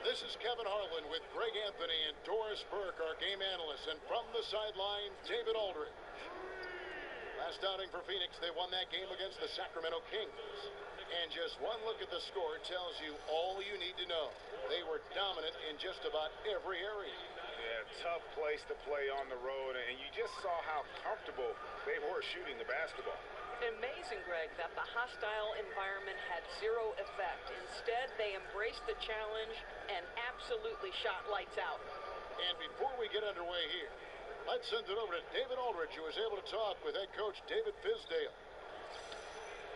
This is Kevin Harlan with Greg Anthony and Doris Burke, our game analysts. And from the sideline, David Aldridge. Last outing for Phoenix, they won that game against the Sacramento Kings. And just one look at the score tells you all you need to know. They were dominant in just about every area. Yeah, tough place to play on the road, and you just saw how comfortable they were shooting the basketball. Amazing, Greg, that the hostile environment had zero effect. Instead, they embraced the challenge and absolutely shot lights out. And before we get underway here, let's send it over to David Aldridge, who was able to talk with head coach David Fizdale.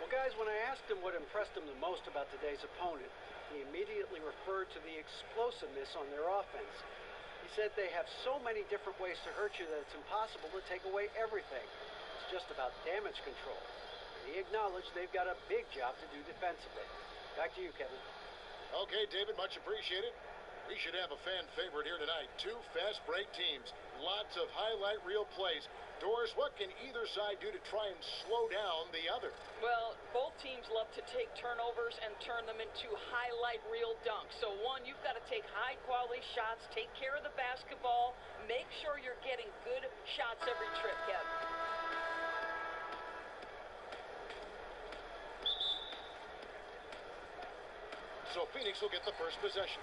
Well, guys, when I asked him what impressed him the most about today's opponent, he immediately referred to the explosiveness on their offense. He said they have so many different ways to hurt you that it's impossible to take away everything. It's just about damage control. And he acknowledged they've got a big job to do defensively. Back to you, Kevin. Okay, David, much appreciated. We should have a fan favorite here tonight. Two fast break teams. Lots of highlight reel plays. Doris, what can either side do to try and slow down the other? Well, both teams love to take turnovers and turn them into highlight reel dunks. So one, you've got to take high quality shots, take care of the basketball, make sure you're getting good shots every trip, Kev. So Phoenix will get the first possession.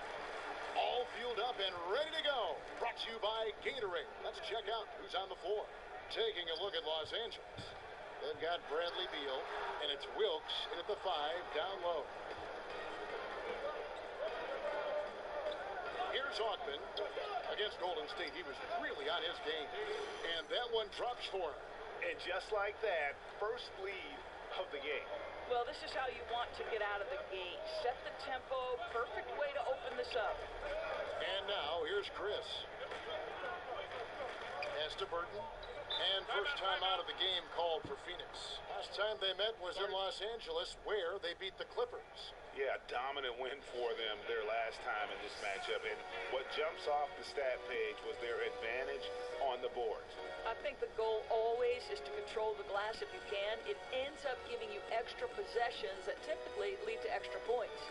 All fueled up and ready to go. Brought to you by Gatorade. Let's check out who's on the floor. Taking a look at Los Angeles. They've got Bradley Beal, and it's Wilkes in at the 5, down low. Here's Hawkman against Golden State. He was really on his game, and that one drops for him. And just like that, first lead of the game. Well, this is how you want to get out of the gate. Set the tempo. Perfect way to open this up. And now, here's Chris. Pass to Burton. And first time out of the game called for Phoenix. Last time they met was in Los Angeles, where they beat the Clippers. Yeah, a dominant win for them their last time in this matchup. And what jumps off the stat page was their advantage on the boards. I think the goal always is to control the glass if you can. It ends up giving you extra possessions that typically lead to extra points.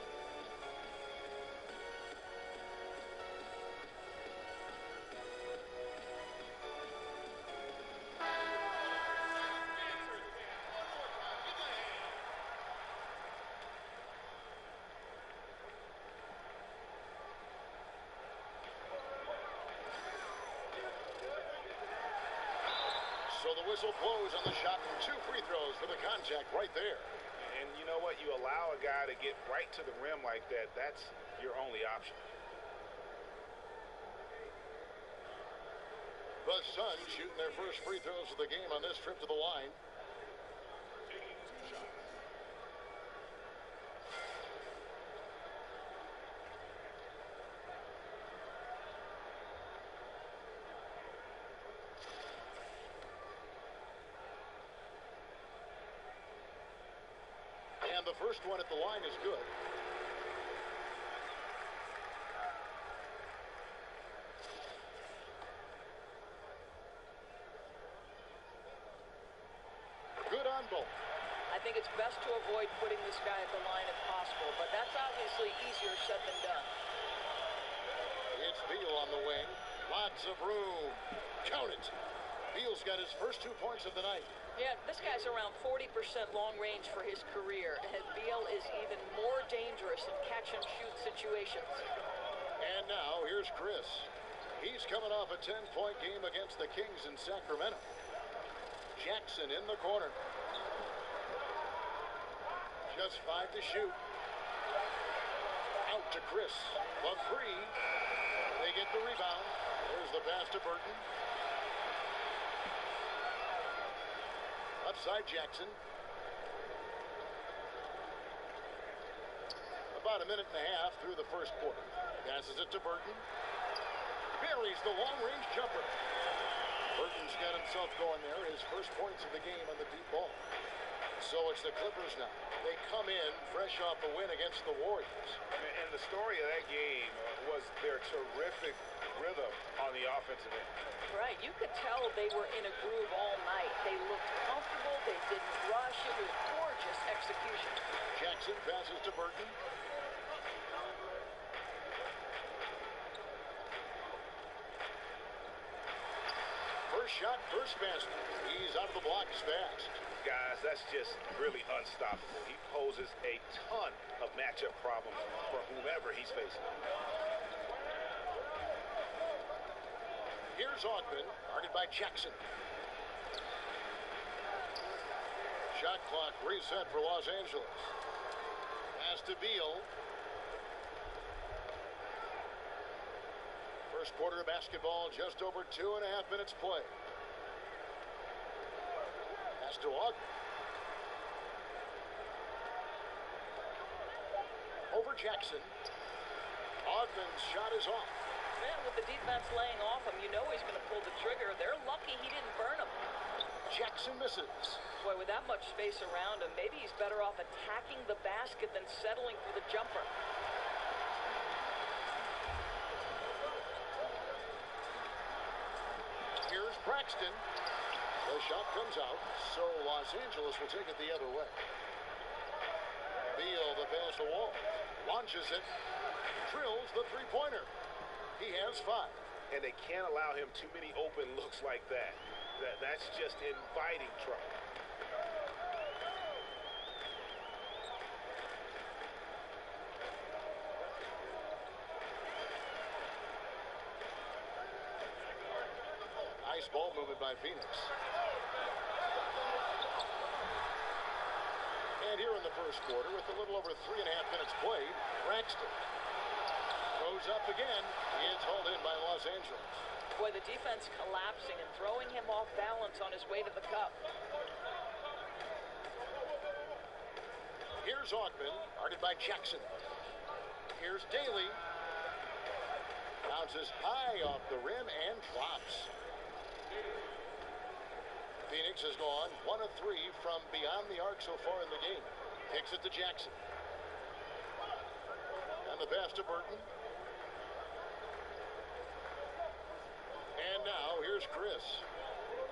So the whistle blows on the shot, and 2 free throws for the contact right there. And you know what? You allow a guy to get right to the rim like that, that's your only option. The Suns shooting their first free throws of the game on this trip to the line. And the first one at the line is good. Good on both. I think it's best to avoid putting this guy at the line if possible, but that's obviously easier said than done. It's Beal on the wing. Lots of room. Count it. Beal's got his first 2 points of the night. Yeah, this guy's around 40% long range for his career, and Beal is even more dangerous in catch-and-shoot situations. And now, here's Chris. He's coming off a 10-point game against the Kings in Sacramento. Jackson in the corner. Just 5 to shoot. Out to Chris. The 3. They get the rebound. There's the pass to Burton. Upside Jackson. About a minute and a half through the first quarter. Passes it to Burton. Buries the long-range jumper. Burton's got himself going there. His first points of the game on the deep ball. So it's the Clippers now. They come in fresh off the win against the Warriors. And the story of that game was their terrific rhythm on the offensive end. Right, you could tell they were in a groove all night. They looked comfortable, they didn't rush, it was gorgeous execution. Jackson passes to Burton. First shot, first basket. He's out of the blocks fast. Guys, that's just really unstoppable. He poses a ton of matchup problems for whomever he's facing. Here's Augman, guarded by Jackson. Shot clock reset for Los Angeles. Pass to Beal. First quarter of basketball, just over 2.5 minutes play. Pass to Augman. Over Jackson. Augman's shot is off. Man, with the defense laying off him, you know he's going to pull the trigger. They're lucky he didn't burn him. Jackson misses. Boy, with that much space around him, maybe he's better off attacking the basket than settling for the jumper. Here's Braxton. The shot comes out, so Los Angeles will take it the other way. Beal, the pass to Wall. Launches it. Drills the three-pointer. He has 5. And they can't allow him too many open looks like that. That's just inviting trouble. Nice ball movement by Phoenix. And here in the first quarter, with a little over 3.5 minutes played, Braxton goes up again. It's hauled in by Los Angeles. Boy, the defense collapsing and throwing him off balance on his way to the cup. Here's Augman, guarded by Jackson. Here's Daly. Bounces high off the rim and drops. Phoenix has gone 1 of 3 from beyond the arc so far in the game. Kicks it to Jackson. And the pass to Burton. And now here's Chris.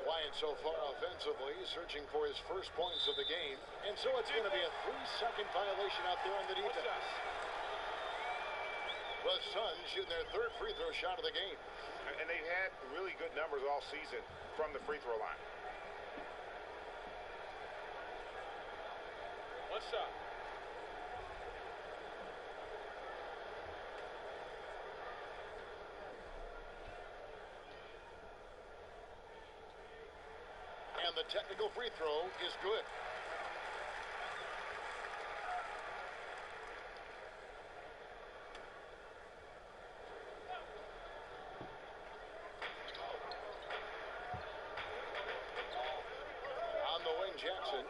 Quiet so far offensively, searching for his first points of the game. And so it's going to be a 3-second violation out there on the defense. The Suns shooting their third free throw shot of the game. And they've had really good numbers all season from the free throw line. One shot. And the technical free throw is good. On the wing, Jackson.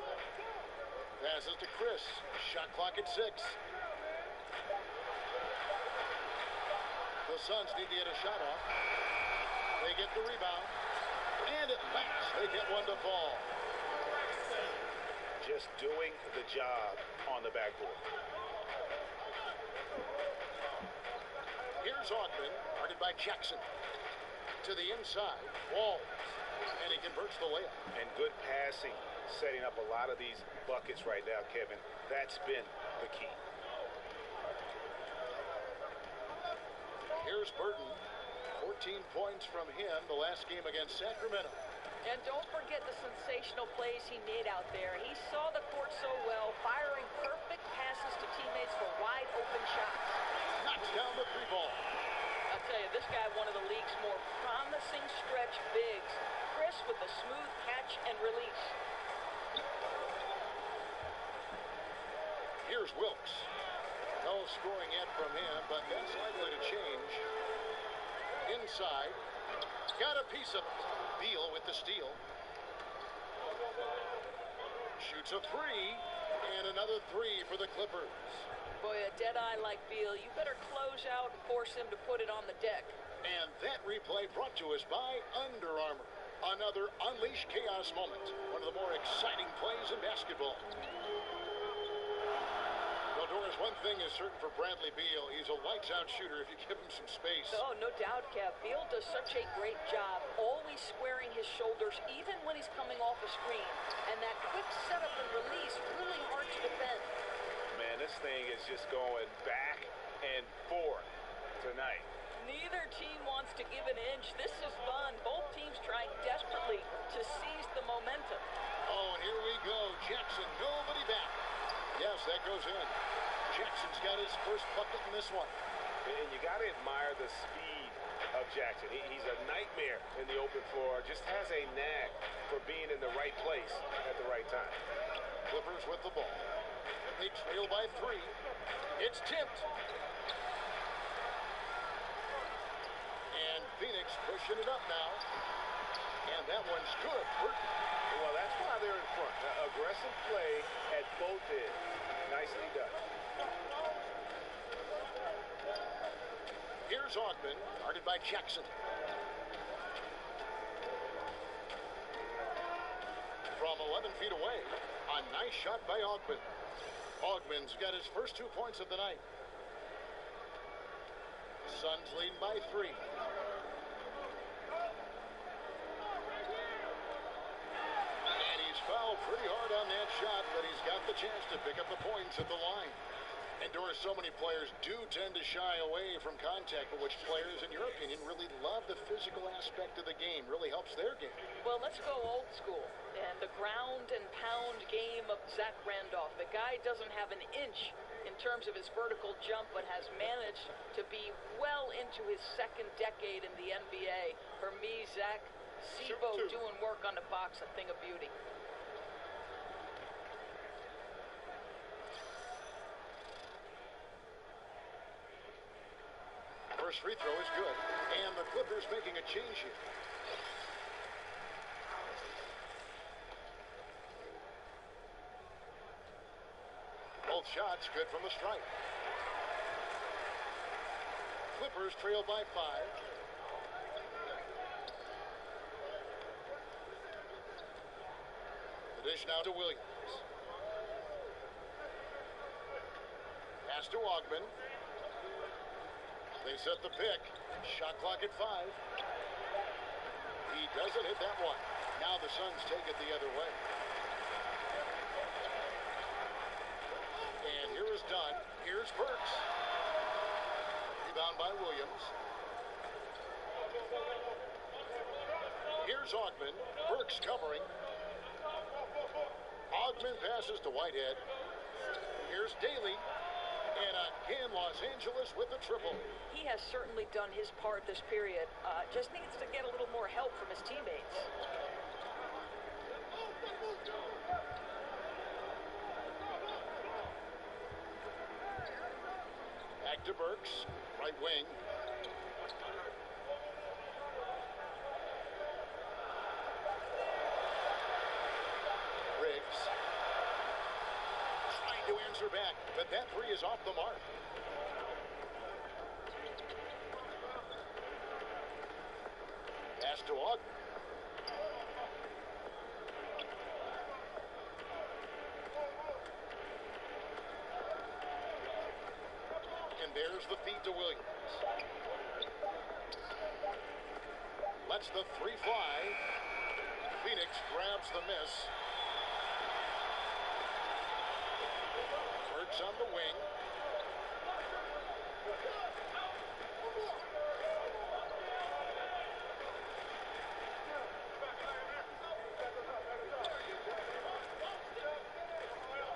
Passes to Chris. Shot clock at 6. The Suns need to get a shot off. They get the rebound. And it backs. They get one to fall. Just doing the job on the backboard. Here's Augman, guarded by Jackson. To the inside. Walls. And he converts the layup. And good passing, setting up a lot of these buckets right now, Kevin. That's been the key. Here's Burton. 14 points from him the last game against Sacramento. And don't forget the sensational plays he made out there. He saw the court so well, firing perfect passes to teammates for wide open shots. Knocks down the 3 ball. I'll tell you, this guy, one of the league's more promising stretch bigs. Chris with the smooth catch and release. Here's Wilkes. No scoring yet from him, but that's likely to change. Inside. Got a piece of it. Beal with the steal. Shoots a 3. And another 3 for the Clippers. Boy, a dead eye like Beal, you better close out and force him to put it on the deck. And that replay brought to us by Under Armour. Another Unleash Chaos moment. One of the more exciting plays in basketball. Well, Doris, one thing is certain for Bradley Beal. He's a lights-out shooter if you give him some space. Oh, no doubt, Kev. Beal does such a great job, always squaring his shoulders, even when he's coming off a screen. And that quick setup and release, really hard to defend. Man, this thing is just going back and forth tonight. Neat Neither team wants to give an inch. This is fun. Both teams trying desperately to seize the momentum. Oh, and here we go. Jackson, nobody back. Yes, that goes in. Jackson's got his first bucket in this one. And you got to admire the speed of Jackson. He's a nightmare in the open floor. Just has a knack for being in the right place at the right time. Clippers with the ball. They trail by 3. It's tipped. And Phoenix pushing it up now. And that one's good. Well, that's why they're in front. Aggressive play at both ends. Nicely done. Here's Ogden, guarded by Jackson. From 11 feet away, a nice shot by Ogden. Ogden's got his first 2 points of the night. Suns leading by 3. And he's fouled pretty hard on that shot, but he's got the chance to pick up the points at the line. And Doris, so many players do tend to shy away from contact, but which players, in your opinion, really love the physical aspect of the game, really helps their game? Well, let's go old school. And the ground and pound game of Zach Randolph. The guy doesn't have an inch in terms of his vertical jump, but has managed to be well into his second decade in the NBA. For me, Zach, Sibo doing work on the box, a thing of beauty. First free throw is good, and the Clippers making a change here. Both shots good from the stripe. Clippers trail by 5. The dish now to Williams. Pass to Ogden. They set the pick. Shot clock at 5. He doesn't hit that one. Now the Suns take it the other way. And here is Dunn. Here's Burks. Rebound by Williams. Here's Ogden. Burks covering. Ogden passes to Whitehead. Here's Daly. And again, Los Angeles with the triple. He has certainly done his part this period. Just needs to get a little more help from his teammates. Back to Burks, right wing. Riggs. Trying to answer back, but that 3 is off the mark. Pass to Ogden. And there's the feed to Williams. Lets the 3 fly. Phoenix grabs the miss. Burks on the wing.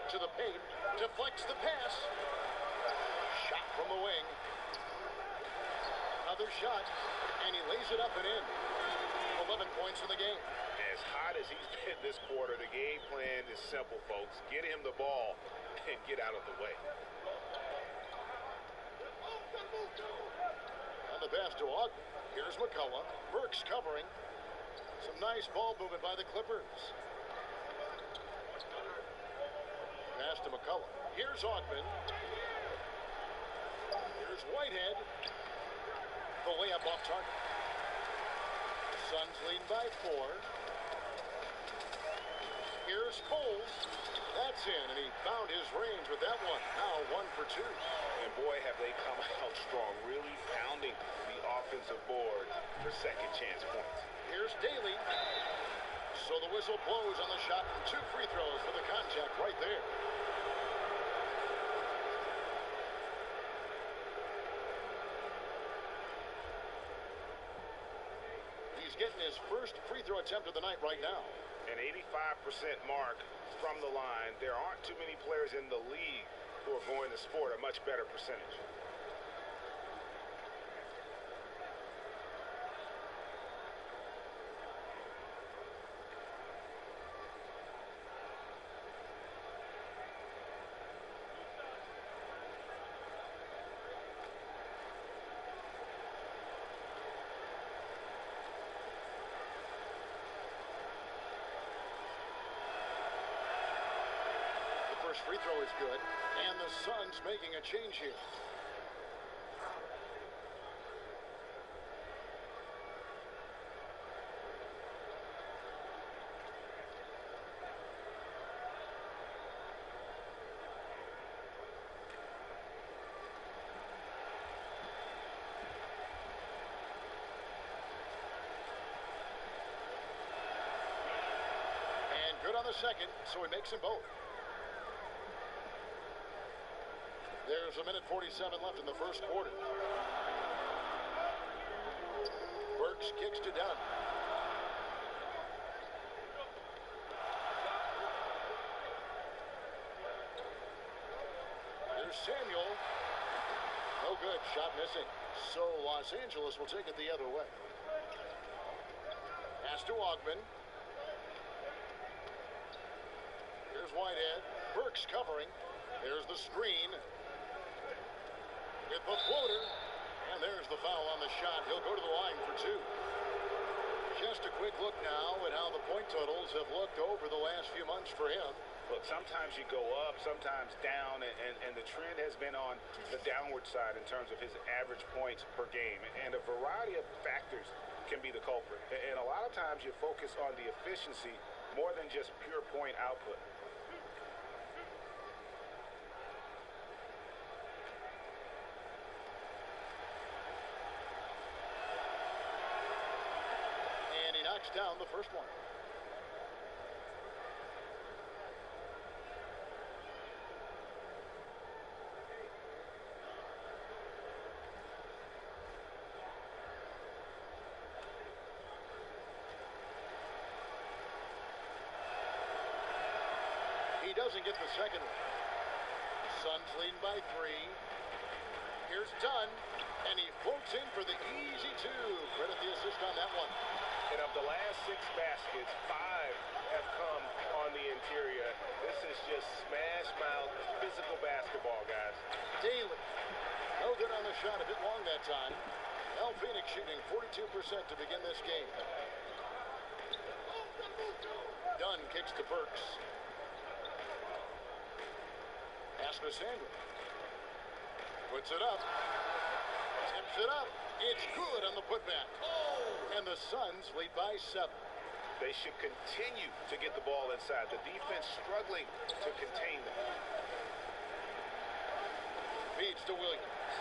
To the paint, deflects the pass. Shot from the wing. Another shot, and he lays it up and in. 11 points in the game. As hot as he's been this quarter, the game plan is simple, folks. Get him the ball and get out of the way. On the pass to Ogden. Here's McCullough. Burks covering. Some nice ball movement by the Clippers. Pass to McCullough. Here's Ogden. Here's Whitehead. The layup off target. Suns lead by 4. Here's Coles. That's in, and he found his range with that one. Now 1 for 2. And boy, have they come out strong, really pounding the offensive board for second chance points. Here's Daly. So the whistle blows on the shot, and 2 free throws for the contact right there. getting his first free throw attempt of the night right now. An 85% mark from the line. There aren't too many players in the league who are going to sport a much better percentage. First free throw is good, and the Suns making a change here. And good on the second, so he makes them both. There's a minute 47 left in the first quarter. Burks kicks to Dunn. There's Samuel. No good. Shot missing. So Los Angeles will take it the other way. Pass to Ogman. Here's Whitehead. Burks covering. There's the screen. With the floater, and there's the foul on the shot. He'll go to the line for two. Just a quick look now at how the point totals have looked over the last few months for him. Look, sometimes you go up, sometimes down, and the trend has been on the downward side in terms of his average points per game. And a variety of factors can be the culprit. And a lot of times you focus on the efficiency more than just pure point output. Down the first one. He doesn't get the second one. Suns leading by 3. Here's Dunn, and he floats in for the easy two. Credit the assist on that one. And of the last 6 baskets, 5 have come on the interior. This is just smash mouth physical basketball, guys. Daly. No good on the shot, a bit long that time. Now Phoenix shooting 42% to begin this game. Dunn kicks to Burks. Pass to Samuel. Puts it up. Tips it up. It's good on the putback. And the Suns lead by 7. They should continue to get the ball inside. The defense struggling to contain them. Feeds to Williams.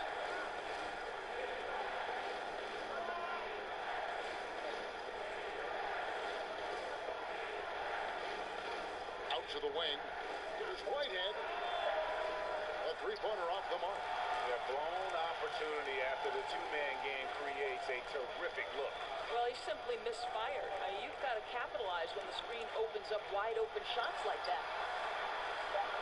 Out to the wing. Here's Whitehead. A three-pointer off the mark. A blown opportunity after the two-man game creates a terrific look. Well, he simply misfired. You've got to capitalize when the screen opens up wide-open shots like that.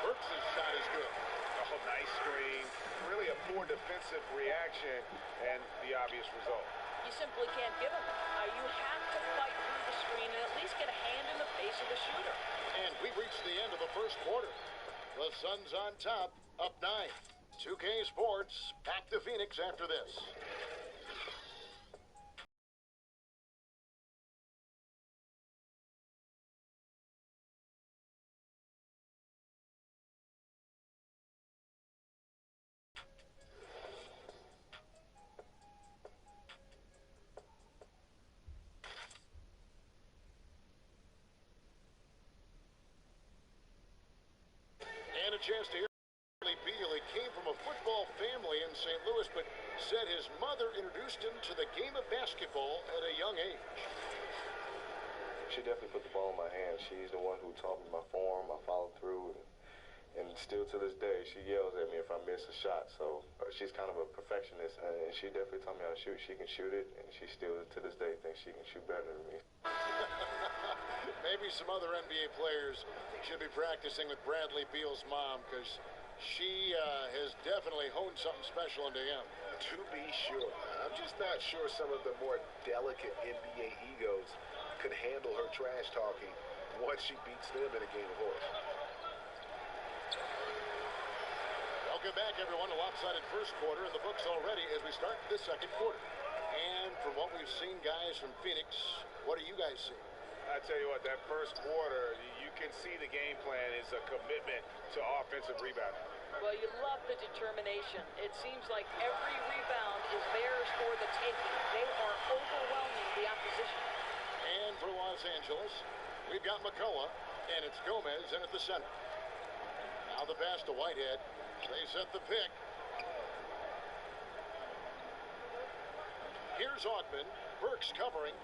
Burks' shot is good. Oh, nice screen. Really a poor defensive reaction and the obvious result. You simply can't give him. You have to fight through the screen and at least get a hand in the face of the shooter. And we've reached the end of the first quarter. The Suns on top, up 9. 2K Sports, back to Phoenix after this. And a chance to hear Beal. He came from a football family in St. Louis, but said his mother introduced him to the game of basketball at a young age. She definitely put the ball in my hand. She's the one who taught me my form. I followed through, And still to this day, she yells at me if I miss a shot. So she's kind of a perfectionist, and she definitely taught me how to shoot. She can shoot it, and she still, to this day, thinks she can shoot better than me. Maybe some other NBA players should be practicing with Bradley Beal's mom, because she has definitely honed something special into him. To be sure. I'm just not sure some of the more delicate NBA egos could handle her trash talking once she beats them in a game of horse. Welcome back, everyone, to lopsided first quarter in the books already as we start the second quarter. And from what we've seen, guys, from Phoenix, what do you guys see? I tell you what, that first quarter, you can see the game plan is a commitment to offensive rebounding. Well, you love the determination. It seems like every rebound is theirs for the taking. They are overwhelming the opposition. And for Los Angeles, we've got McCullough, and it's Gomez in at the center. Now the pass to Whitehead. They set the pick. Here's Augman. Burks covering.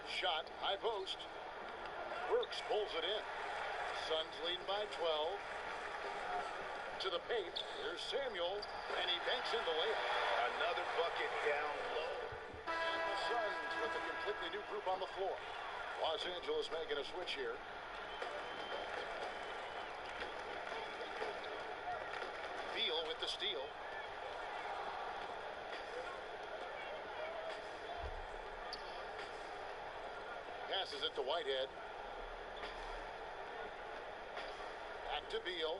Shot, high post. Burks pulls it in. Suns leading by 12. To the paint. Here's Samuel, and he banks in the layup. Another bucket down low. And the Suns with a completely new group on the floor. Los Angeles making a switch here. Beal with the steal. Passes it to Whitehead. Back to Beal.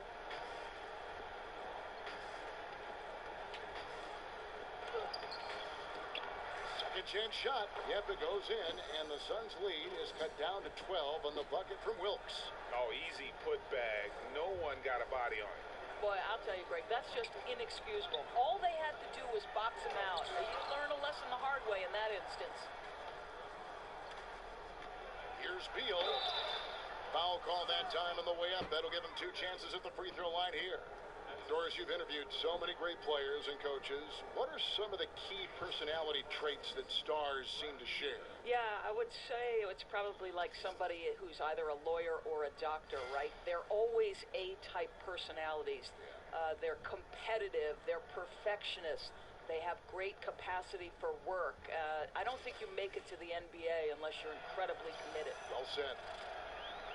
Second chance shot. Yep, it goes in, and the Suns' lead is cut down to 12 on the bucket from Wilkes. Oh, easy putback. No one got a body on it. Boy, I'll tell you, Greg, that's just inexcusable. All they had to do was box him out. You learn a lesson the hard way in that instance. Here's Beal. Foul call that time on the way up. That'll give him 2 chances at the free throw line here. Doris, you've interviewed so many great players and coaches. What are some of the key personality traits that stars seem to share? Yeah, I would say it's probably like somebody who's either a lawyer or a doctor, right? They're always A-type personalities. They're competitive. They're perfectionists. They have great capacity for work. I don't think you make it to the NBA unless you're incredibly committed. Well said.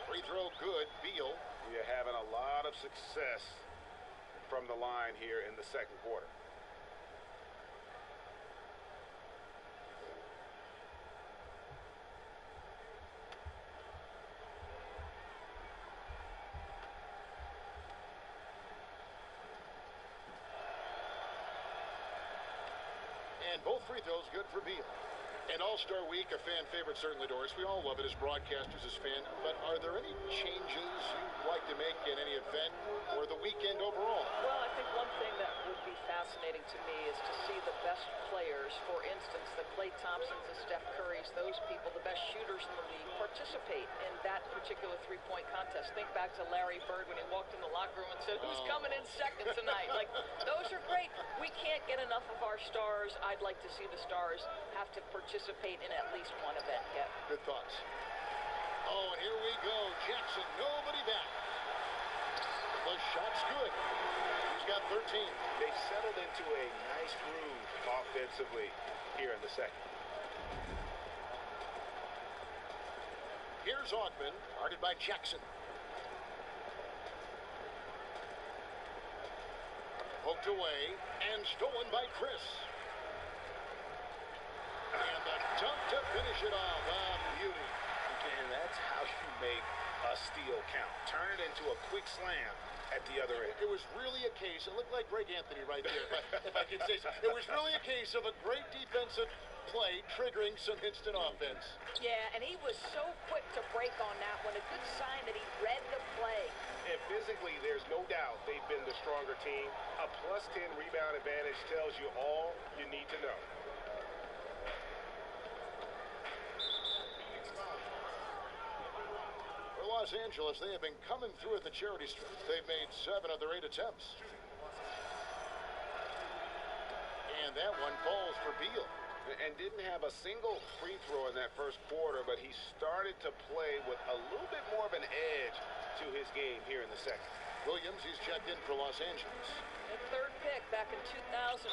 Free throw good. Beal. You're having a lot of success from the line here in the second quarter. And both free throws good for Beal. An All-Star Week, a fan favorite, certainly, Doris. We all love it as broadcasters, as fans. But are there any changes you'd like to make in any event or the weekend overall? Well, I think one thing that would be fascinating to me is to see the best players, for instance, the Klay Thompsons, the Steph Currys, those people, the best shooters in the league, participate in that particular three-point contest. Think back to Larry Bird when he walked in the locker room and said, "Who's coming in second tonight?" Like, those are great. We can't get enough of our stars. I'd like to see the stars have to participate in at least one event. Yeah. Good thoughts. Oh, and here we go. Jackson, nobody back. The shot's good. He's got 13. They've settled into a nice groove offensively here in the second. Here's Augman, guarded by Jackson. Poked away and stolen by Chris. And the dunk to finish it off. Beauty. And that's how you make a steal count. Turn it into a quick slam at the other end. It was really a case, it looked like Greg Anthony right there, if I can say so. It was really a case of a great defensive play triggering some instant offense. Yeah, and he was so quick to break on that one. A good sign that he read the play. And physically, there's no doubt they've been the stronger team. A plus 10 rebound advantage tells you all you need to know. For Los Angeles, they have been coming through at the charity stripe. They've made 7 of their 8 attempts. And that one falls for Beal. And didn't have a single free throw in that first quarter, but he started to play with a little bit more of an edge to his game here in the second. Williams, he's checked in for Los Angeles. The third pick back in 2012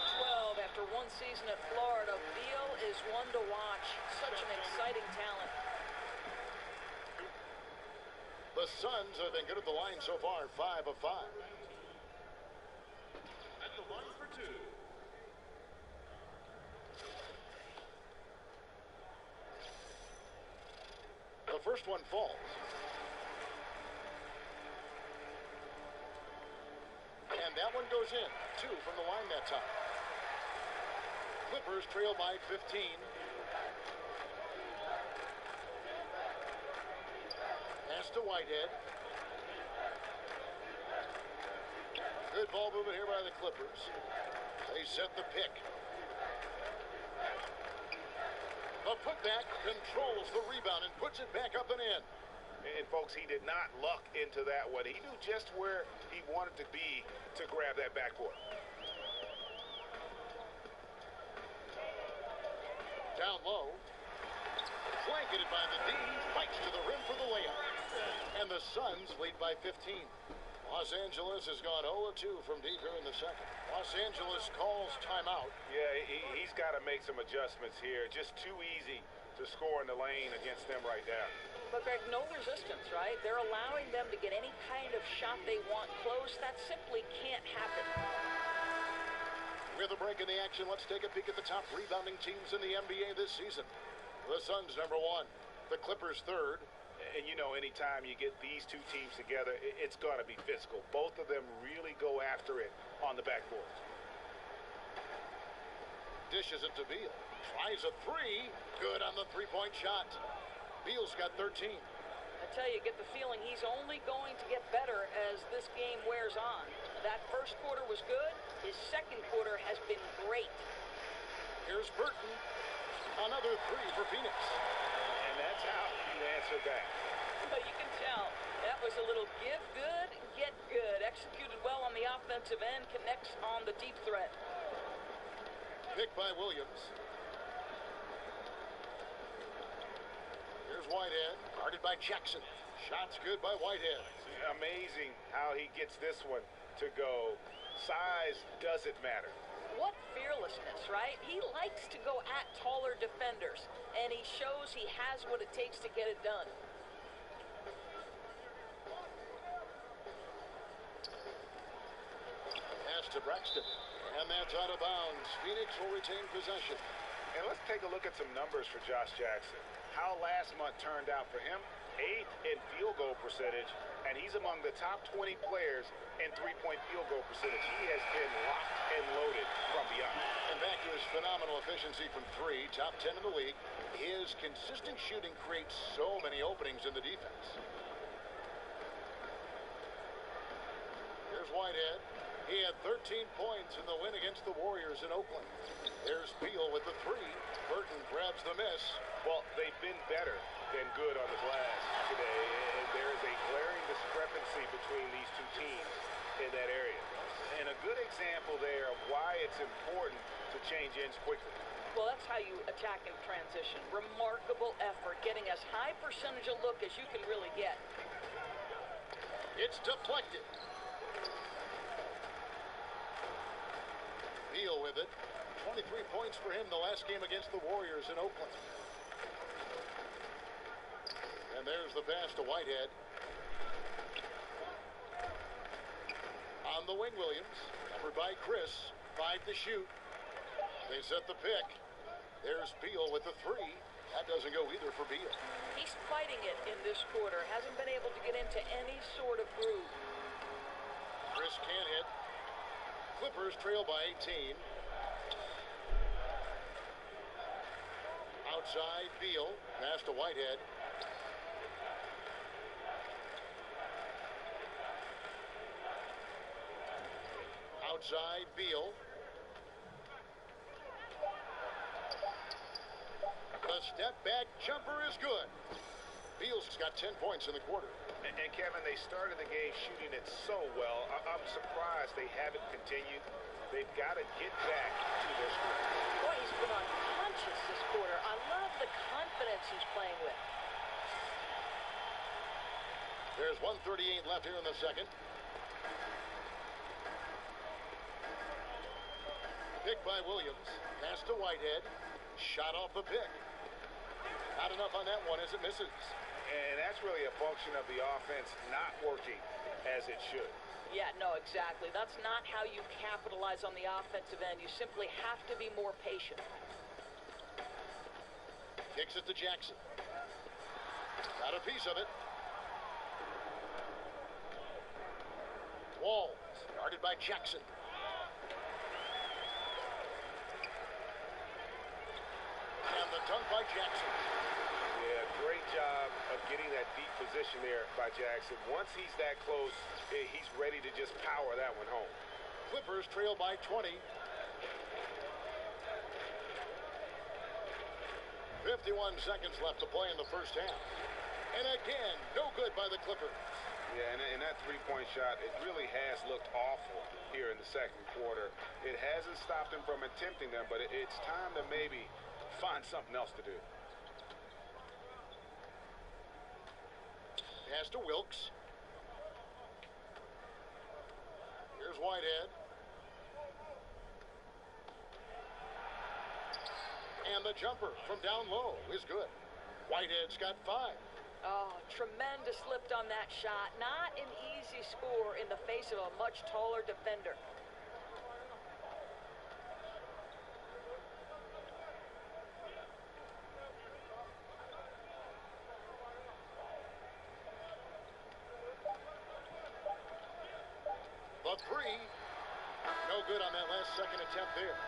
after one season at Florida. Beal is one to watch. Such an exciting talent. The Suns have been good at the line so far, 5 of 5. At the line for two. The first one falls. And that one goes in. 2 from the line that time. Clippers trail by 15. Pass to Whitehead. Good ball movement here by the Clippers. They set the pick. The putback controls the rebound and puts it back up and in. And folks, he did not luck into that one. He knew just where he wanted to be to grab that backboard. Down low. Blanketed by the D. Fights to the rim for the layup. And the Suns lead by 15. Los Angeles has gone 0-2 from deep here in the second. Los Angeles calls timeout. Yeah, he's got to make some adjustments here. Just too easy to score in the lane against them right now. But, Greg, no resistance, right? They're allowing them to get any kind of shot they want close. That simply can't happen. With a break in the action, let's take a peek at the top rebounding teams in the NBA this season. The Suns, number 1. The Clippers, 3rd. And you know, anytime you get these two teams together, it's going to be physical. Both of them really go after it on the backboard. Dishes it to Beal. Tries a 3. Good on the three-point shot. Beal's got 13. I tell you, get the feeling he's only going to get better as this game wears on. That first quarter was good. His second quarter has been great. Here's Burton. Another 3 for Phoenix. And that's how you answer back. But you can tell that was a little give good, get good. Executed well on the offensive end, connects on the deep threat. Picked by Williams. Here's Whitehead, guarded by Jackson. Shots good by Whitehead. Amazing how he gets this one to go. Size doesn't matter. What fearlessness, right? He likes to go at taller defenders, and he shows he has what it takes to get it done. Pass to Braxton, and that's out of bounds. Phoenix will retain possession. And let's take a look at some numbers for Josh Jackson. How last month turned out for him? 8th in field goal percentage, and he's among the top 20 players in three-point field goal percentage. He has been locked and loaded from beyond. And back to his phenomenal efficiency from 3, top 10 in the league. His consistent shooting creates so many openings in the defense. Here's Whitehead. He had 13 points in the win against the Warriors in Oakland. There's Beal with the 3. Burton grabs the miss. Well, they've been better than good on the glass today, and there is a glaring discrepancy between these two teams in that area. And a good example there of why it's important to change ends quickly. Well, that's how you attack in transition. Remarkable effort, getting as high percentage a look as you can really get. It's deflected. Beal with it. 23 points for him the last game against the Warriors in Oakland. And there's the pass to Whitehead. On the wing, Williams. Covered by Chris. 5 to shoot. They set the pick. There's Beal with the 3. That doesn't go either for Beal. He's fighting it in this quarter. Hasn't been able to get into any sort of groove. Chris can't hit. Clippers trail by 18. Outside, Beal. Pass to Whitehead. Outside, Beal. The step back jumper is good. Beal's got 10 points in the quarter. And Kevin, they started the game shooting it so well. I'm surprised they haven't continued. They've got to get back to their strength. Boy, he's been unconscious this quarter. I love the confidence he's playing with. There's 1:38 left here in the second. Pick by Williams. Pass to Whitehead. Shot off the pick. Not enough on that one as it misses. And that's really a function of the offense not working as it should. Yeah, no, exactly. That's not how you capitalize on the offensive end. You simply have to be more patient. Kicks it to Jackson. Got a piece of it. Walls, guarded by Jackson. And the dunk by Jackson. Yeah, great job of getting that deep position there by Jackson. Once he's that close, he's ready to just power that one home. Clippers trail by 20. 51 seconds left to play in the first half. And again, no good by the Clippers. Yeah, and that three-point shot, it really has looked awful here in the second quarter. It hasn't stopped him from attempting them, but it's time to maybe find something else to do. Pass to Wilkes. Here's Whitehead. And the jumper from down low is good. Whitehead's got 5. Oh, tremendous lift on that shot. Not an easy score in the face of a much taller defender. The three. No good on that last second attempt there.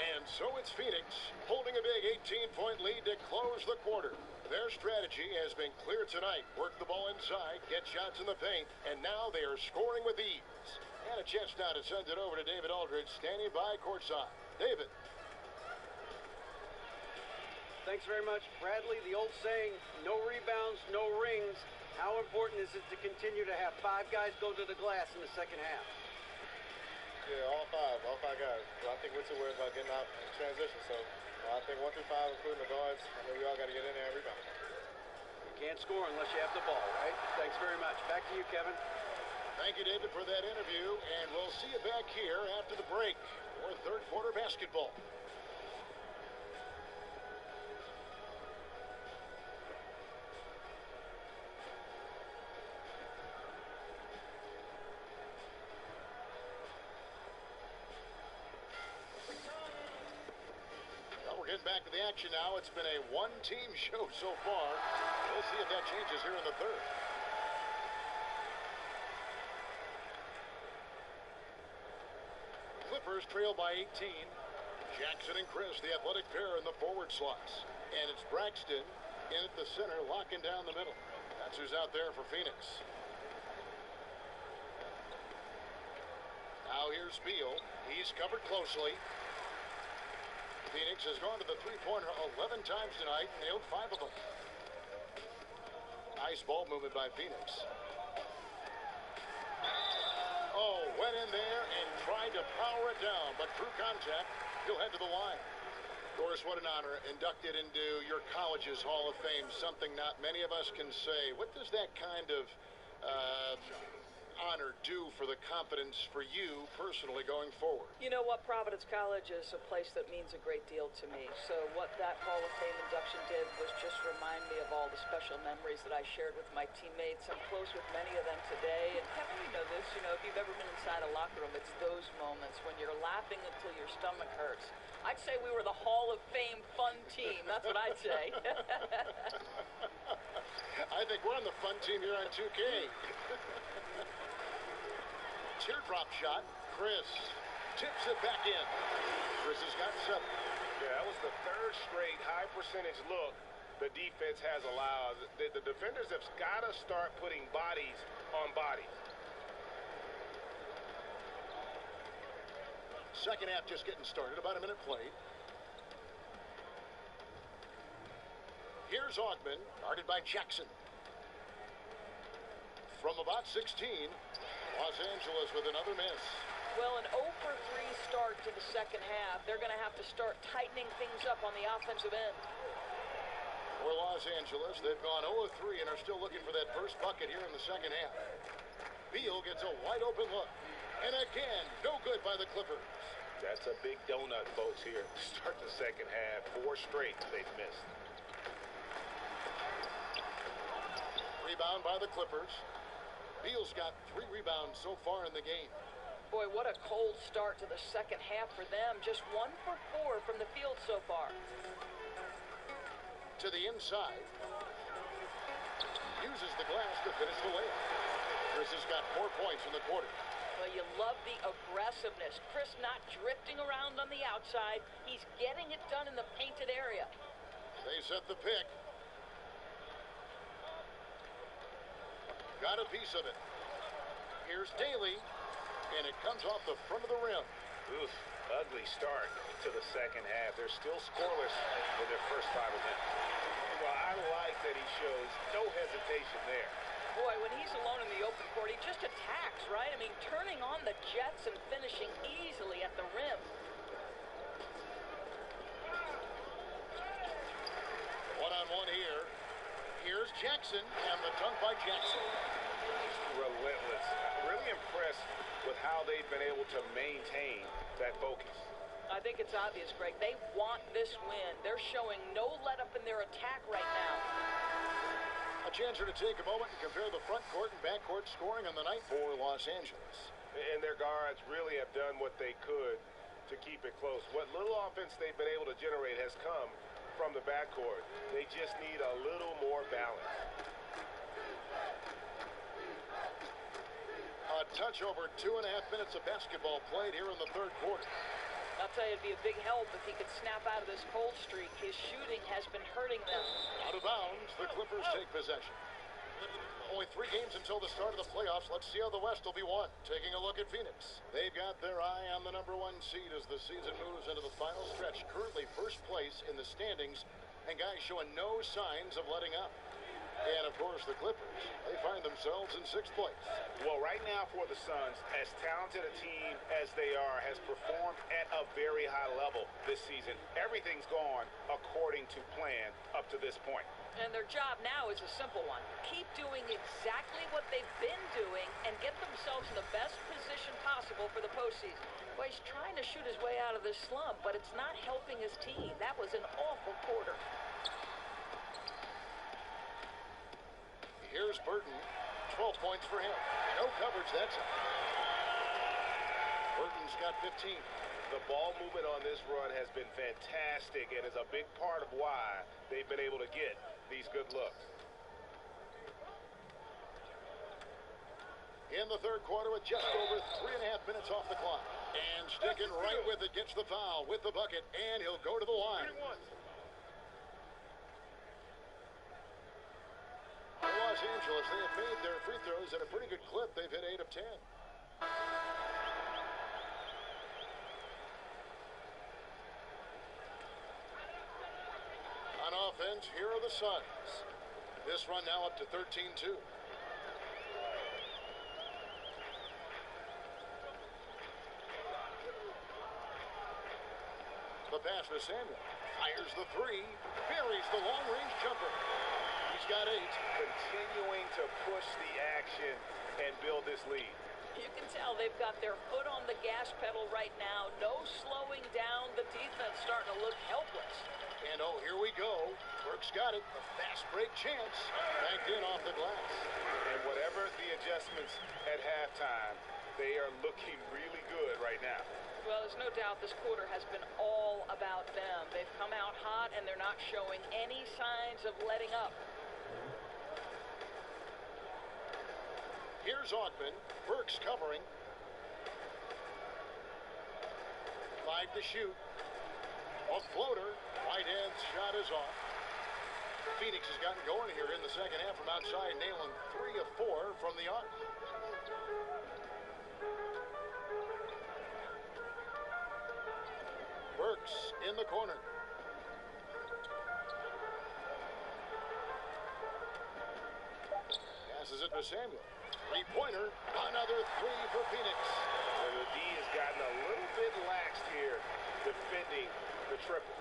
And so it's Phoenix holding a big 18-point lead to close the quarter. Their strategy has been clear tonight. Work the ball inside, get shots in the paint, and now they are scoring with ease. And a chance now to send it over to David Aldridge, standing by courtside. David. Thanks very much, Bradley. The old saying, no rebounds, no rings. How important is it to continue to have 5 guys go to the glass in the second half? Yeah, all five guys. Well, I think we're too worried about getting out in transition. So I think 1 through 5, including the guards, we all got to get in there and rebound. You can't score unless you have the ball, right? Thanks very much. Back to you, Kevin. Thank you, David, for that interview. And we'll see you back here after the break for third quarter basketball. Getting back to the action now. It's been a one-team show so far. We'll see if that changes here in the third. Clippers trail by 18. Jackson and Chris, the athletic pair in the forward slots. And it's Braxton in at the center, locking down the middle. That's who's out there for Phoenix. Now here's Beal. He's covered closely. Phoenix has gone to the three-pointer 11 times tonight, nailed 5 of them. Nice ball movement by Phoenix. Oh, went in there and tried to power it down, but through contact, he'll head to the line. Of course, what an honor, inducted into your college's Hall of Fame, something not many of us can say. What does that kind of honor do for the confidence for you personally going forward? You know what, Providence College is a place that means a great deal to me. So what that Hall of Fame induction did was just remind me of all the special memories that I shared with my teammates. I'm close with many of them today. And Kevin, you know this, if you've ever been inside a locker room, it's those moments when you're laughing until your stomach hurts. I'd say we were the Hall of Fame fun team. That's what I'd say. I think we're on the fun team here on 2K. Teardrop shot. Chris tips it back in. Chris has got 7. Yeah, that was the third straight high percentage look the defense has allowed. The defenders have got to start putting bodies on bodies. Second half just getting started. About a minute played. Here's Augman, guarded by Jackson. From about 16, Los Angeles with another miss. Well, an 0 for 3 start to the second half. They're going to have to start tightening things up on the offensive end. For Los Angeles, they've gone 0 of 3 and are still looking for that first bucket here in the second half. Beal gets a wide open look. And again, no good by the Clippers. That's a big donut, folks, here. Start the second half. 4 straight they've missed. Rebound by the Clippers. Beal's got 3 rebounds so far in the game. Boy, what a cold start to the second half for them. Just 1 for 4 from the field so far. To the inside. Uses the glass to finish the layup. Chris has got 4 points in the quarter. Well, you love the aggressiveness. Chris not drifting around on the outside. He's getting it done in the painted area. They set the pick. Got a piece of it. Here's Daly, and it comes off the front of the rim. Oof, ugly start to the second half. They're still scoreless in their first 5 minutes. Well, I like that he shows no hesitation there. Boy, when he's alone in the open court, he just attacks, right? I mean, turning on the jets and finishing easily at the rim. One-on-one here. Here's Jackson, and the dunk by Jackson. Relentless. Really impressed with how they've been able to maintain that focus. I think it's obvious, Greg. They want this win. They're showing no let-up in their attack right now. A chance here to take a moment and compare the front court and back court scoring on the night for Los Angeles. And their guards really have done what they could to keep it close. What little offense they've been able to generate has come from the backcourt. They just need a little more balance. A touch over 2.5 minutes of basketball played here in the third quarter. I'll tell you, it'd be a big help if he could snap out of this cold streak. His shooting has been hurting them. Out of bounds, the Clippers take possession. Only 3 games until the start of the playoffs. Let's see how the West will be won. Taking a look at Phoenix. They've got their eye on the number 1 seed as the season moves into the final stretch. Currently first place in the standings, and guys showing no signs of letting up. And, of course, the Clippers, they find themselves in 6th place. Well, right now for the Suns, as talented a team as they are, has performed at a very high level this season. Everything's gone according to plan up to this point. And their job now is a simple one. Keep doing exactly what they've been doing and get themselves in the best position possible for the postseason. Well, he's trying to shoot his way out of this slump, but it's not helping his team. That was an awful quarter. Here's Burton. 12 points for him. No coverage that time. Burton's got 15. The ball movement on this run has been fantastic and is a big part of why they've been able to get these good looks. In the third quarter with just over 3.5 minutes off the clock. And sticking right with it, gets the foul with the bucket, and he'll go to the line. For Los Angeles, they have made their free throws at a pretty good clip. They've hit 8 of 10. On offense, here are the Suns. This run now up to 13-2. The pass to Samuel. Fires the 3. Buries the long-range jumper. He's got 8. Continuing to push the action and build this lead. You can tell they've got their foot on the gas pedal right now. No slowing down. The defense starting to look helpless. And oh, here we go. Burke's got it. A fast break chance. Banked in off the glass. And whatever the adjustments at halftime, they are looking really good right now. Well, there's no doubt this quarter has been all about them. They've come out hot, and they're not showing any signs of letting up. Here's Augman. Burke's covering. 5 to shoot. A floater. Whitehead's shot is off. Phoenix has gotten going here in the second half from outside, nailing 3 of 4 from the arc. Burks in the corner. Passes it to Samuel. 3-pointer. Another 3 for Phoenix. And the D has gotten a little bit laxed here defending the triple.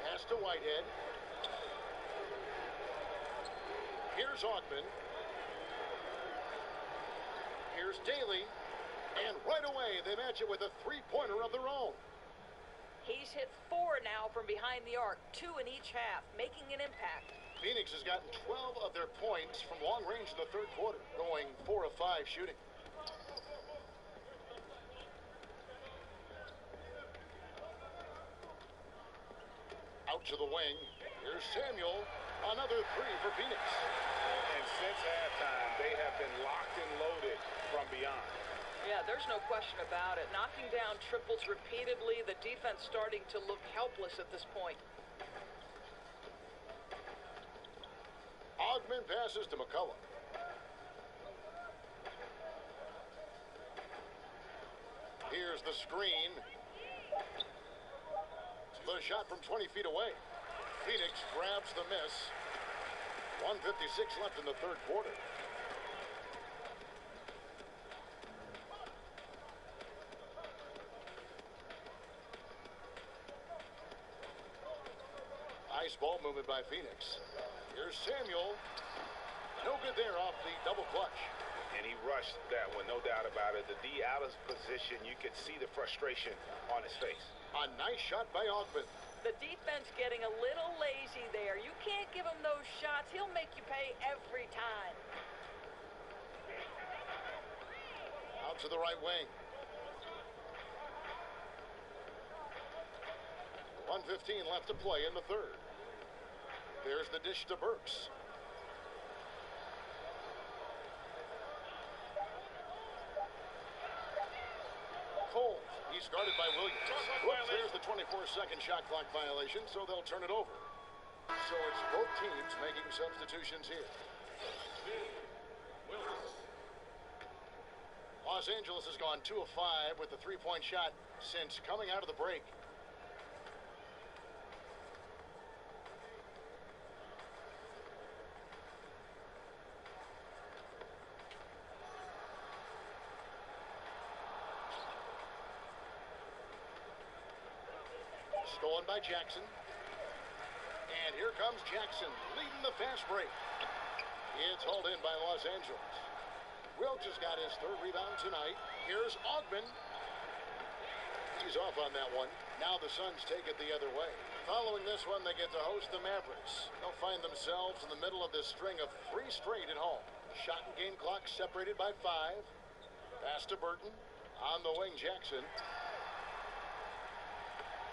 Pass to Whitehead. Here's Augman. Here's Daly. And right away, they match it with a three-pointer of their own. He's hit 4 now from behind the arc, 2 in each half, making an impact. Phoenix has gotten 12 of their points from long range in the third quarter, going 4 of 5 shooting. Out to the wing. Here's Samuel. Another 3 for Phoenix. And since halftime, they have been locked and loaded from beyond. Yeah, there's no question about it. Knocking down triples repeatedly, the defense starting to look helpless at this point. Augman passes to McCullough. Here's the screen. The shot from 20 feet away. Phoenix grabs the miss. 1:56 left in the third quarter. Nice ball movement by Phoenix. Here's Samuel. No good there off the double clutch. And he rushed that one, no doubt about it. The D out of position, you could see the frustration on his face. A nice shot by Augman. The defense getting a little lazy there. You can't give him those shots. He'll make you pay every time. Out to the right wing. 1:15 left to play in the third. There's the dish to Burks. Cole, he's guarded by Williams. Whoops, there's the 24-second shot clock violation, so they'll turn it over. So it's both teams making substitutions here. Los Angeles has gone 2 of 5 with the three-point shot since coming out of the break. Stolen by Jackson. And here comes Jackson leading the fast break. It's hauled in by Los Angeles. Wilt has got his third rebound tonight. Here's Augman. He's off on that one. Now the Suns take it the other way. Following this one, they get to host the Mavericks. They'll find themselves in the middle of this string of 3 straight at home. Shot and game clock separated by 5. Pass to Burton. On the wing, Jackson.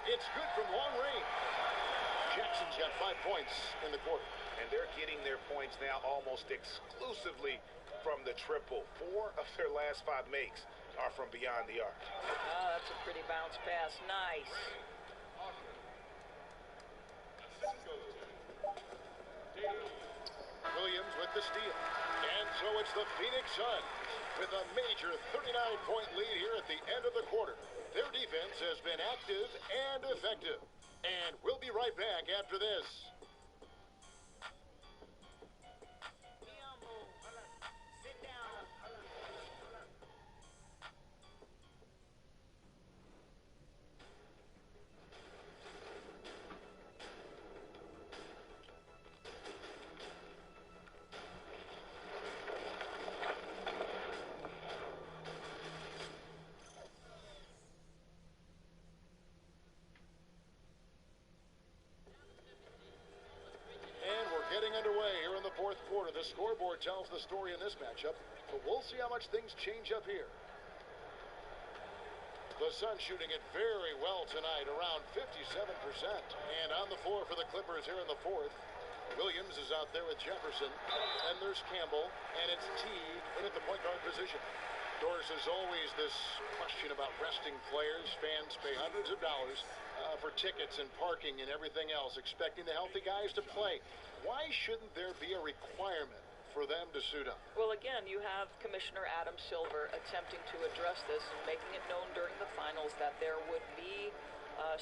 It's good from long range. Jackson's got 5 points in the quarter. And they're getting their points now almost exclusively from the triple. 4 of their last 5 makes are from beyond the arc. Oh, that's a pretty bounce pass. Nice. Williams with the steal. And so it's the Phoenix Suns with a major 39-point lead here at the end of the quarter. Their defense has been active and effective. And we'll be right back after this. Getting underway here in the fourth quarter. The scoreboard tells the story in this matchup, but we'll see how much things change up here. The Suns shooting it very well tonight, around 57%. And on the floor for the Clippers here in the fourth, Williams is out there with Jefferson. And there's Campbell, and it's Teague in at the point guard position. Doris, there's always this question about resting players. Fans pay hundreds of dollars for tickets and parking and everything else, expecting the healthy guys to play. Why shouldn't there be a requirement for them to suit up? Well, again, you have Commissioner Adam Silver attempting to address this and making it known during the finals that there would be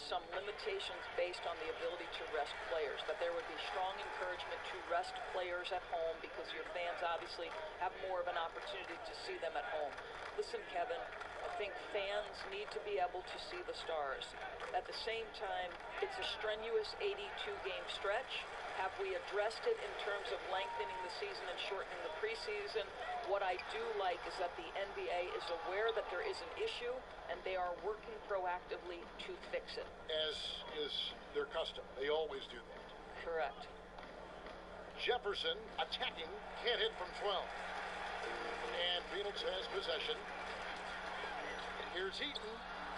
some limitations based on the ability to rest players, that there would be strong encouragement to rest players at home because your fans obviously have more of an opportunity to see them at home. Listen, Kevin, I think fans need to be able to see the stars. At the same time, it's a strenuous 82-game stretch. Have we addressed it in terms of lengthening the season and shortening the preseason? What I do like is that the NBA is aware that there is an issue, and they are working proactively to fix it. As is their custom. They always do that. Correct. Jefferson attacking, can't hit from 12. And Phoenix has possession. Here's Eaton,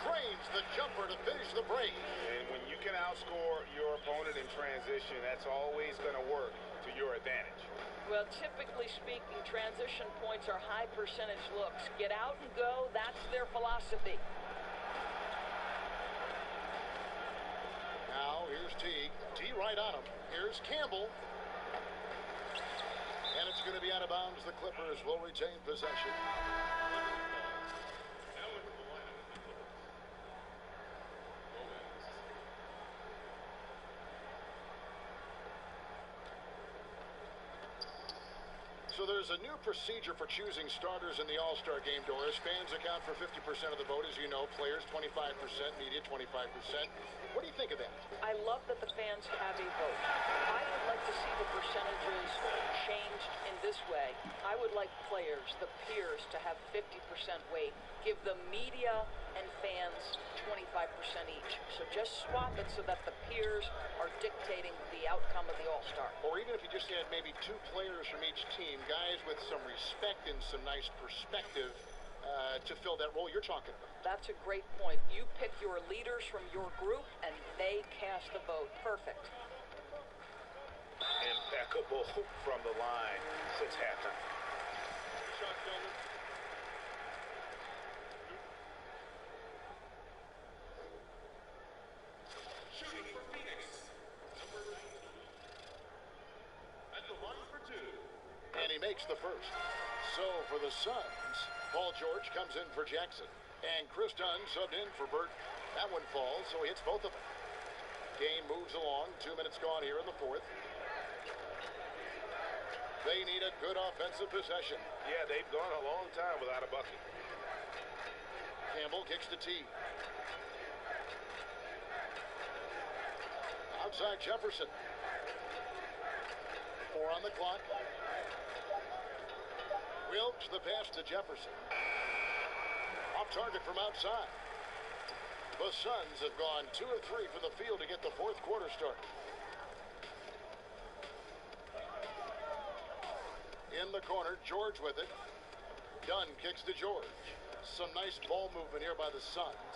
cranes the jumper to finish the break. And when you can outscore your opponent in transition, that's always going to work to your advantage. Well, typically speaking, transition points are high percentage looks. Get out and go, that's their philosophy. Now, here's Teague. T right on him. Here's Campbell. And it's going to be out of bounds. The Clippers will retain possession. So there's a new procedure for choosing starters in the All-Star game, Doris. Fans account for 50% of the vote, as you know. Players, 25%. Media, 25%. What do you think of that? I love that the fans have a vote. I would like to see the percentages changed in this way. I would like players, the peers, to have 50% weight. Give the media and fans 25% each. So just swap it so that the peers are dictating the outcome of the All-Star. Or even if you just had maybe 2 players from each team, guys with some respect and some nice perspective to fill that role you're talking about. That's a great point. You pick your leaders from your group, and they cast the vote. Perfect. Impeccable from the line since halftime. Shot gentlemen. Shooting for Phoenix. Number 19. At the line for 2. And he makes the first. So for the Suns, Paul George comes in for Jackson. And Chris Dunn subbed in for Burton. That one falls, so he hits both of them. Game moves along. 2 minutes gone here in the fourth. They need a good offensive possession. Yeah, they've gone a long time without a bucket. Campbell kicks to T. Outside Jefferson. 4 on the clock. Wilkes the pass to Jefferson. Off target from outside. The Suns have gone 2 of 3 from the field to get the fourth quarter started. In the corner, George with it. Dunn kicks to George. Some nice ball movement here by the Suns.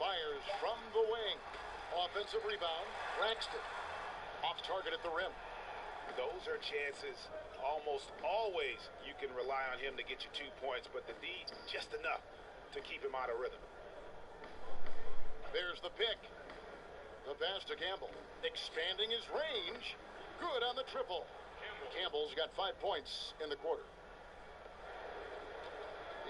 Fires from the wing. Offensive rebound. Braxton. Off target at the rim. Those are chances almost always you can rely on him to get you 2 points, but the D just enough to keep him out of rhythm. There's the pick. The pass to Campbell. Expanding his range. Good on the triple. Campbell's got 5 points in the quarter.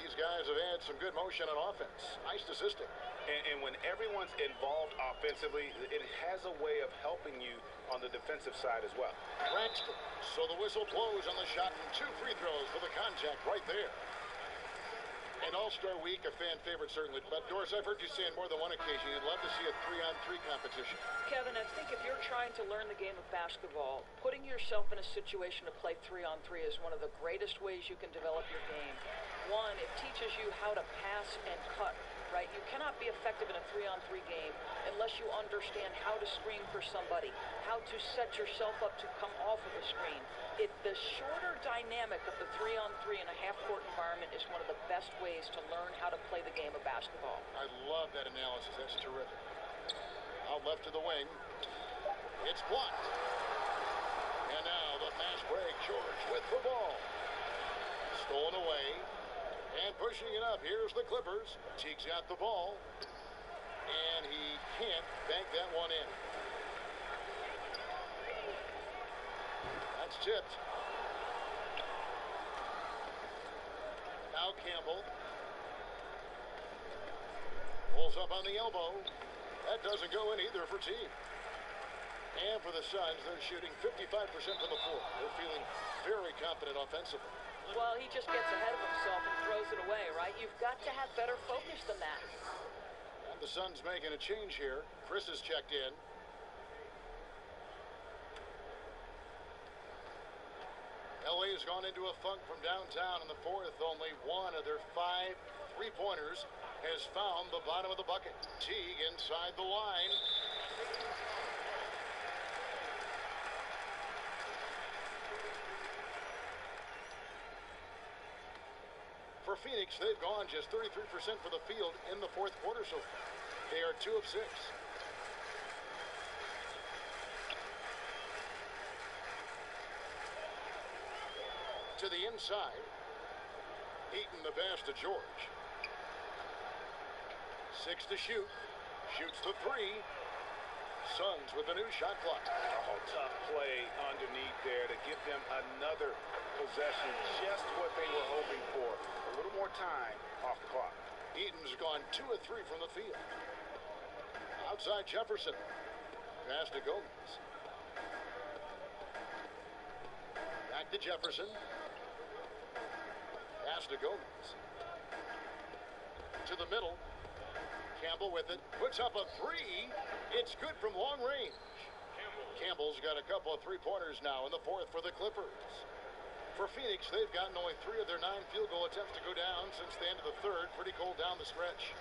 These guys have had some good motion on offense. Nice assisting. And when everyone's involved offensively, it has a way of helping you on the defensive side as well. Braxton. So the whistle blows on the shot and 2 free throws for the contact right there. An All-Star Week, a fan favorite certainly. But Doris, I've heard you say on more than one occasion you'd love to see a 3-on-3 competition. Kevin, I think if you're trying to learn the game of basketball, putting yourself in a situation to play 3-on-3 is one of the greatest ways you can develop your game. One, it teaches you how to pass and cut, right? You cannot be effective in a 3-on-3 game unless you understand how to screen for somebody, how to set yourself up to come off of a screen. The shorter dynamic of the 3-on-3 in a half-court environment is one of the best ways to learn how to play the game of basketball. I love that analysis. That's terrific. Out left to the wing. It's blocked. And now the fast break. George with the ball. Stolen away. And pushing it up. Here's the Clippers. Teague's got the ball. And he can't bank that one in. That's tipped. Now Campbell. Pulls up on the elbow. That doesn't go in either for Teague. And for the Suns, they're shooting 55% from the floor. They're feeling very confident offensively. Well, he just gets ahead of himself and throws it away, right? You've got to have better focus than that. The Suns making a change here. Chris has checked in. LA has gone into a funk from downtown in the fourth. Only one of their 5 3-pointers has found the bottom of the bucket. Teague inside the line. For Phoenix, they've gone just 33% for the field in the fourth quarter so far. They are 2 of 6. To the inside. Eaton the pass to George. 6 to shoot. Shoots the 3. Suns with the new shot clock. Oh, tough play underneath there to give them another possession. Just what they were hoping for. A little more time off the clock. Eaton's gone 2 of 3 from the field. Outside Jefferson. Pass to Gomez. Back to Jefferson. Pass to Gomez. To the middle. Campbell with it. Puts up a 3. It's good from long range. Campbell's got a couple of 3-pointers now in the fourth for the Clippers. For Phoenix, they've gotten only 3 of their 9 field goal attempts to go down since the end of the third. Pretty cold down the stretch.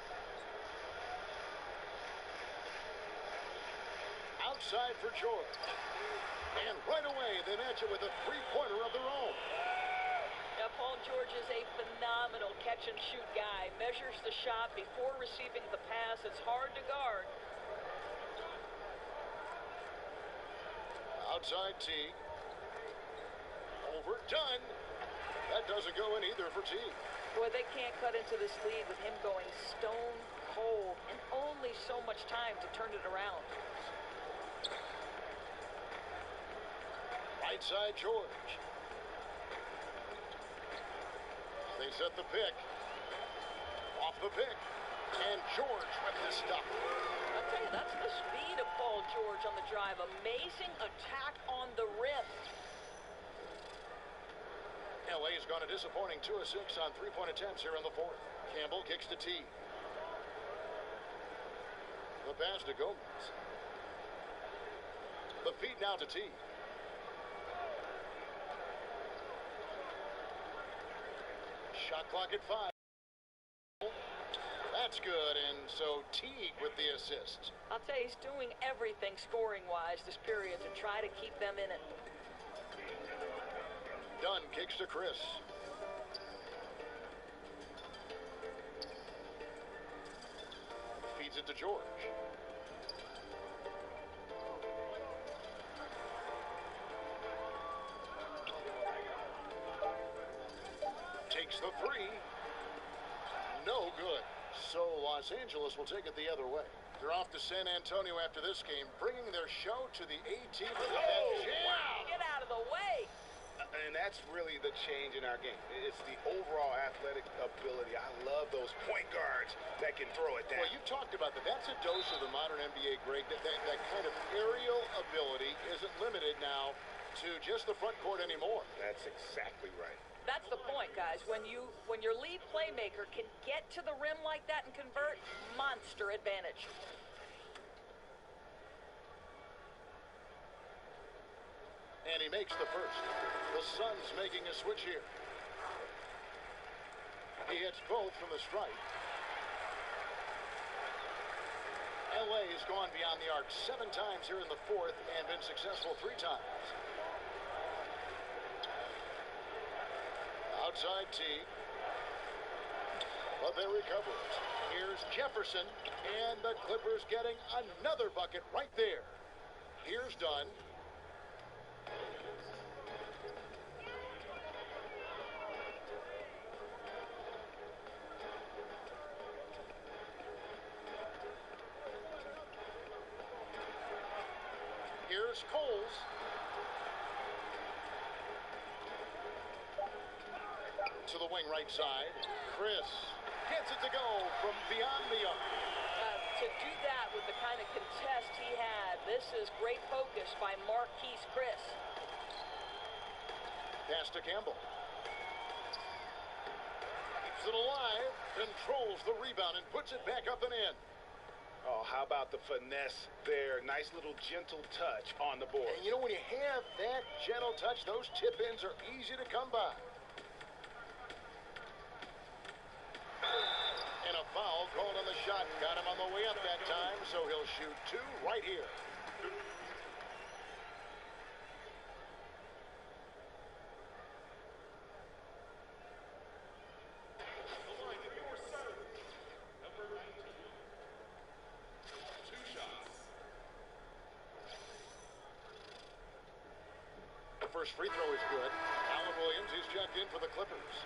Outside for George. And right away, they match it with a 3-pointer of their own. Now, Paul George is a phenomenal catch-and-shoot guy. Measures the shot before receiving the pass. It's hard to guard. Outside Teague. Overdone. That doesn't go in either for Teague. Boy, they can't cut into this lead with him going stone cold and only so much time to turn it around. Right side George. They set the pick. Off the pick. And George with the stop. I'll tell you, that's the speed of Paul George on the drive. Amazing attack on the rim. LA's gone a disappointing 2 of 6 on 3-point attempts here in the fourth. Campbell kicks to T. The pass to Gomez. The feed now to T. Shot clock at 5. That's good, and so Teague with the assist. I'll tell you, he's doing everything scoring-wise this period to try to keep them in it. Dunn kicks to Chris. Feeds it to George. Takes the 3. No good. So Los Angeles will take it the other way. They're off to San Antonio after this game, bringing their show to the A-team. Wow! Get out of the way! And that's really the change in our game. It's the overall athletic ability. I love those point guards that can throw it down. Well, you talked about that. That's a dose of the modern NBA, Greg. That kind of aerial ability isn't limited now to just the front court anymore. That's exactly right. That's the point, guys. When your lead playmaker can get to the rim like that and convert, monster advantage. And he makes the first. The Suns making a switch here. He hits both from the stripe. LA has gone beyond the arc 7 times here in the fourth and been successful 3 times. Outside Teague. But they recover it. Here's Jefferson. And the Clippers getting another bucket right there. Here's Dunn. Here's Coles. To the wing right side. Chris gets it to go from beyond the arc. To do that with the kind of contest he had, this is great focus by Marquise Chris. Pass to Campbell. Keeps it alive, controls the rebound, and puts it back up and in. Oh, how about the finesse there? Nice little gentle touch on the board. And you know, when you have that gentle touch, those tip-ins are easy to come by. And a foul called on the shot. Got him on the way up that time, so he'll shoot two right here. The line for your serve. Number 19. 2 shots. The first free throw is good. Alan Williams, he's checked in for the Clippers.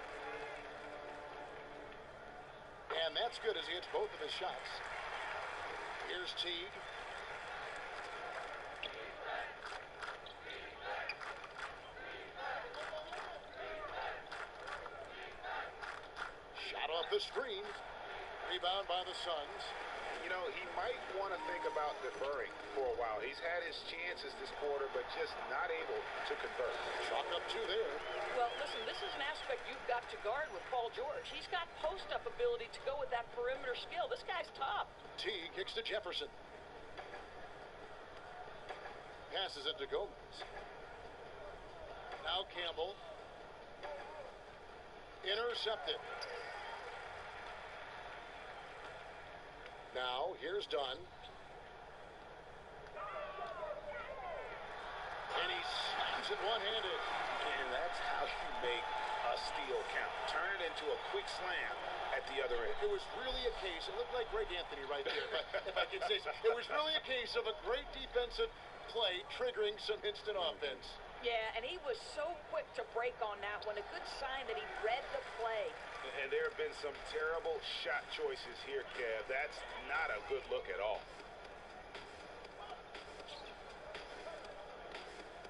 And that's good as he hits both of his shots. Here's Teague. Shot off the screen. Rebound by the Suns. You know, he might want to think about deferring for a while. He's had his chances this quarter, but just not able to convert. Chalk up two there. Well, listen, this is an aspect you've got to guard with Paul George. He's got post-up ability to go with that perimeter skill. This guy's tough. Teague kicks to Jefferson. Passes it to Gomez. Now Campbell. Intercepted. Now, here's Dunn. And he slams it one-handed. And that's how you make a steal count. Turn it into a quick slam at the other end. It was really a case, it looked like Greg Anthony right there, if I can say so. It was really a case of a great defensive play triggering some instant offense. Yeah, and he was so quick to break on that one. A good sign that he read the play. And there have been some terrible shot choices here, Kev. That's not a good look at all.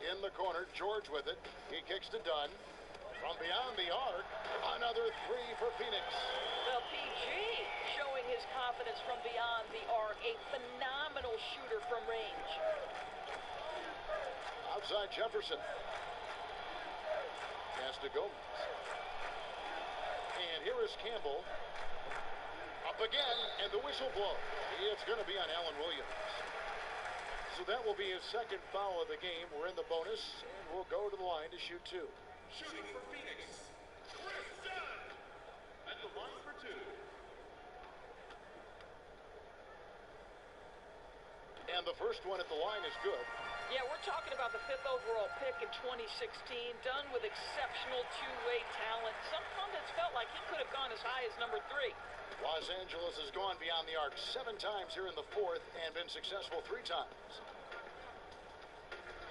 In the corner, George with it. He kicks to Dunn. From beyond the arc, another three for Phoenix. Well, PG showing his confidence from beyond the arc. A phenomenal shooter from range. Outside Jefferson. Pass to Gomez. And here is Campbell. Up again, and the whistle blows. It's going to be on Alan Williams. So that will be his second foul of the game. We're in the bonus, and we'll go to the line to shoot two. Shooting for Phoenix. Chris Dunn. At the line for 2. And the first one at the line is good. Yeah, we're talking about the 5th overall pick in 2016. Done with exceptional two-way talent. Some pundits felt like he could have gone as high as number 3. Los Angeles has gone beyond the arc 7 times here in the 4th and been successful 3 times.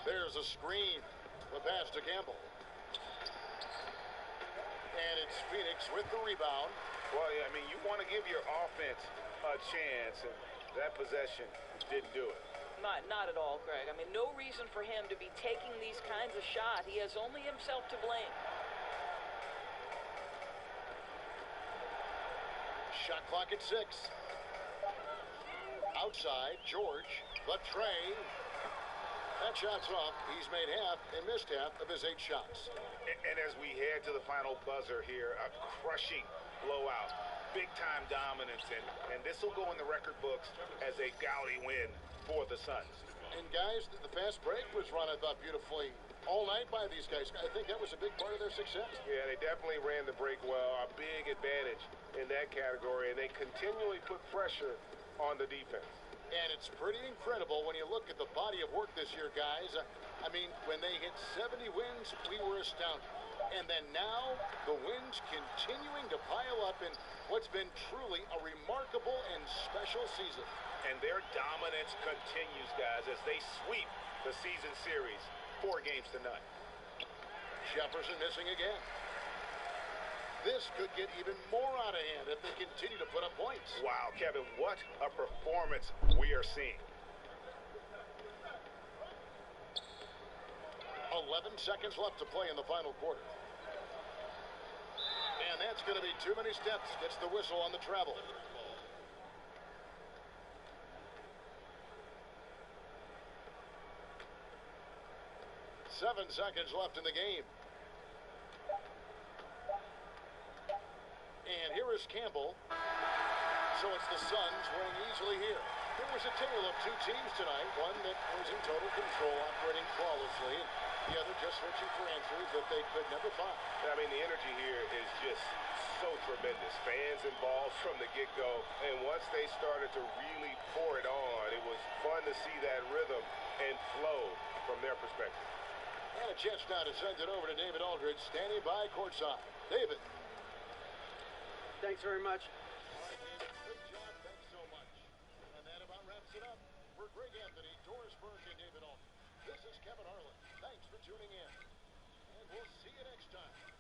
There's a screen. The pass to Campbell. And it's Phoenix with the rebound. Well, yeah, I mean, you want to give your offense a chance, and that possession didn't do it. Not at all, Greg. I mean, no reason for him to be taking these kinds of shots. He has only himself to blame. Shot clock at 6. Outside, George, the tray. That shot's off. He's made half and missed half of his 8 shots. And as we head to the final buzzer here, a crushing blowout, big-time dominance, and this will go in the record books as a gaudy win for the Suns. And guys, the fast break was run, I thought, beautifully all night by these guys. I think that was a big part of their success. Yeah, they definitely ran the break well, a big advantage in that category, and they continually put pressure on the defense. And it's pretty incredible when you look at the body of work this year, guys. I mean, when they hit 70 wins, we were astounded. And then now, the wins continuing to pile up in what's been truly a remarkable and special season. And their dominance continues, guys, as they sweep the season series 4 games to none. Jefferson missing again. This could get even more out of hand if they continue to put up points. Wow, Kevin, what a performance we are seeing. 11 seconds left to play in the final quarter. And that's going to be too many steps. Gets the whistle on the travel. Seven seconds left in the game. And here is Campbell. So it's the Suns winning easily here. There was a tale of two teams tonight, one that was in total control, operating flawlessly, and the other just searching for answers that they could never find. I mean, the energy here is just so tremendous. Fans involved from the get-go, and once they started to really pour it on, it was fun to see that rhythm and flow from their perspective. And a chance now to send it over to David Aldridge, standing by courtside. David. Thanks very much. All right, David, good job. Thanks so much. And that about wraps it up. For Greg Anthony, Doris Burke, and David Aldridge, this is Kevin Harlan. Thanks for tuning in. And we'll see you next time.